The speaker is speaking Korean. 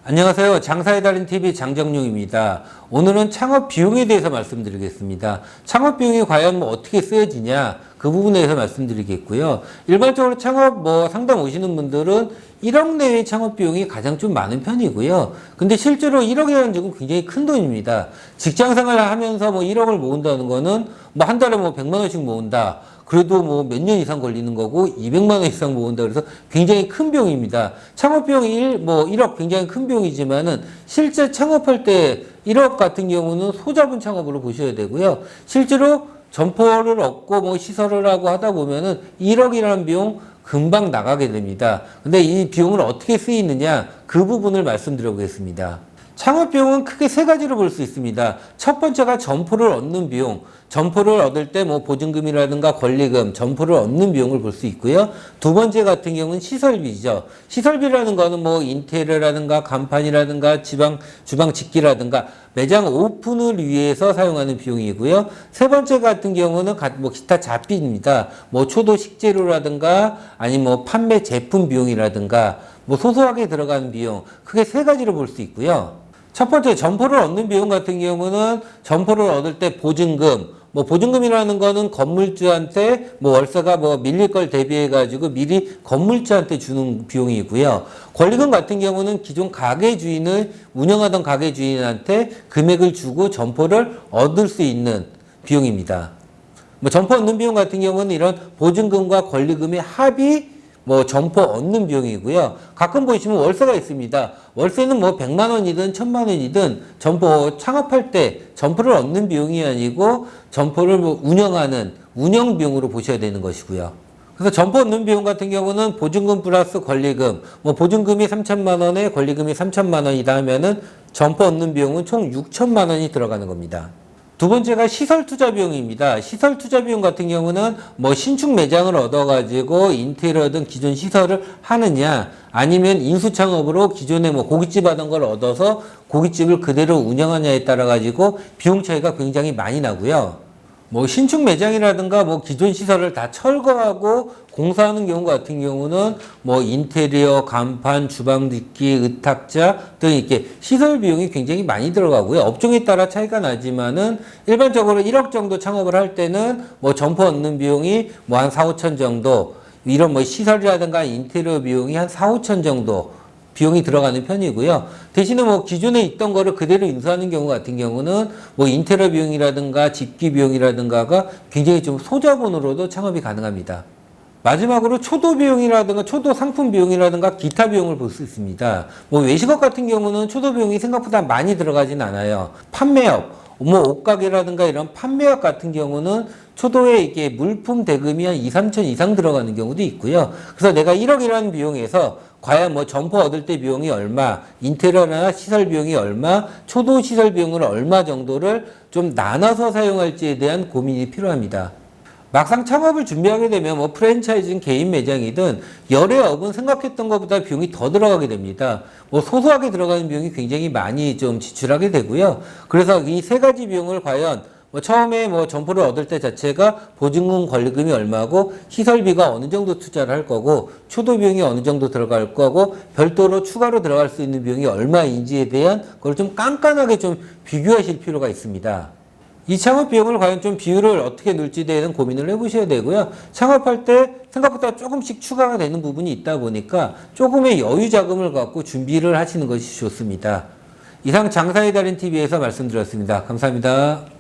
안녕하세요. 장사의 달인 TV 장정용입니다. 오늘은 창업 비용에 대해서 말씀드리겠습니다. 창업 비용이 과연 어떻게 쓰여지냐 그 부분에 대해서 말씀드리겠고요. 일반적으로 창업 상담 오시는 분들은 1억 내외 창업 비용이 가장 좀 많은 편이고요. 근데 실제로 1억이라는 지금 굉장히 큰 돈입니다. 직장 생활을 하면서 1억을 모은다는 거는 한 달에 100만 원씩 모은다. 그래도 몇 년 이상 걸리는 거고 200만 원 이상 모은다 그래서 굉장히 큰 비용입니다. 창업 비용이 1억 굉장히 큰 비용이지만은 실제 창업할 때 1억 같은 경우는 소자본 창업으로 보셔야 되고요. 실제로 점포를 얻고 시설을 하고 하다 보면은 1억이라는 비용 금방 나가게 됩니다. 근데 이 비용을 어떻게 쓰이느냐 그 부분을 말씀드려 보겠습니다. 창업 비용은 크게 세 가지로 볼 수 있습니다. 첫 번째가 점포를 얻는 비용. 점포를 얻을 때 보증금이라든가 권리금, 점포를 얻는 비용을 볼 수 있고요. 두 번째 같은 경우는 시설비죠. 시설비라는 거는 인테리어라든가 간판이라든가 주방 집기라든가 매장 오픈을 위해서 사용하는 비용이고요. 세 번째 같은 경우는 기타 잡비입니다. 초도 식재료라든가 아니면 판매 제품 비용이라든가 소소하게 들어가는 비용. 크게 세 가지로 볼 수 있고요. 첫 번째 점포를 얻는 비용 같은 경우는 점포를 얻을 때 보증금, 보증금이라는 거는 건물주한테 월세가 밀릴 걸 대비해 가지고 미리 건물주한테 주는 비용이고요. 권리금 같은 경우는 기존 가게 주인을 운영하던 가게 주인한테 금액을 주고 점포를 얻을 수 있는 비용입니다. 점포 얻는 비용 같은 경우는 이런 보증금과 권리금의 합이 점포 얻는 비용이고요. 가끔 보시면 월세가 있습니다. 월세는 100만 원이든 1000만 원이든 점포 창업할 때 점포를 얻는 비용이 아니고 점포를 운영하는 운영 비용으로 보셔야 되는 것이고요. 그래서 점포 얻는 비용 같은 경우는 보증금 플러스 권리금, 보증금이 3천만 원에 권리금이 3천만 원이다 하면은 점포 얻는 비용은 총 6천만 원이 들어가는 겁니다. 두 번째가 시설 투자 비용입니다. 시설 투자 비용 같은 경우는 신축 매장을 얻어가지고 인테리어든 기존 시설을 하느냐 아니면 인수 창업으로 기존에 고깃집 하던 걸 얻어서 고깃집을 그대로 운영하냐에 따라 가지고 비용 차이가 굉장히 많이 나고요. 신축 매장이라든가 기존 시설을 다 철거하고 공사하는 경우 같은 경우는 인테리어, 간판, 주방 뒷기, 의탁자 등 이렇게 시설 비용이 굉장히 많이 들어가고요. 업종에 따라 차이가 나지만은 일반적으로 1억 정도 창업을 할 때는 점포 얻는 비용이 한 4, 5천 정도, 이런 시설이라든가 인테리어 비용이 한 4, 5천 정도 비용이 들어가는 편이고요. 대신에 기존에 있던 거를 그대로 인수하는 경우 같은 경우는 인테리어 비용이라든가 집기 비용이라든가가 굉장히 좀 소자본으로도 창업이 가능합니다. 마지막으로 초도 비용이라든가 초도 상품 비용이라든가 기타 비용을 볼 수 있습니다. 외식업 같은 경우는 초도 비용이 생각보다 많이 들어가진 않아요. 판매업, 옷가게라든가 이런 판매업 같은 경우는 초도에 이게 물품 대금이 한 2, 3천 이상 들어가는 경우도 있고요. 그래서 내가 1억이라는 비용에서 과연 점포 얻을 때 비용이 얼마, 인테리어나 시설 비용이 얼마, 초도 시설 비용을 얼마 정도를 좀 나눠서 사용할지에 대한 고민이 필요합니다. 막상 창업을 준비하게 되면 프랜차이즈는 개인 매장이든 열의 업은 생각했던 것보다 비용이 더 들어가게 됩니다. 소소하게 들어가는 비용이 굉장히 많이 좀 지출하게 되고요. 그래서 이 세 가지 비용을 과연 처음에 점포를 얻을 때 자체가 보증금 권리금이 얼마고 시설비가 어느 정도 투자를 할 거고 초도 비용이 어느 정도 들어갈 거고 별도로 추가로 들어갈 수 있는 비용이 얼마인지에 대한 걸 좀 깐깐하게 좀 비교하실 필요가 있습니다. 이 창업 비용을 과연 좀 비율을 어떻게 넣을지에 대한 고민을 해보셔야 되고요. 창업할 때 생각보다 조금씩 추가가 되는 부분이 있다 보니까 조금의 여유 자금을 갖고 준비를 하시는 것이 좋습니다. 이상 장사의 달인 TV에서 말씀드렸습니다. 감사합니다.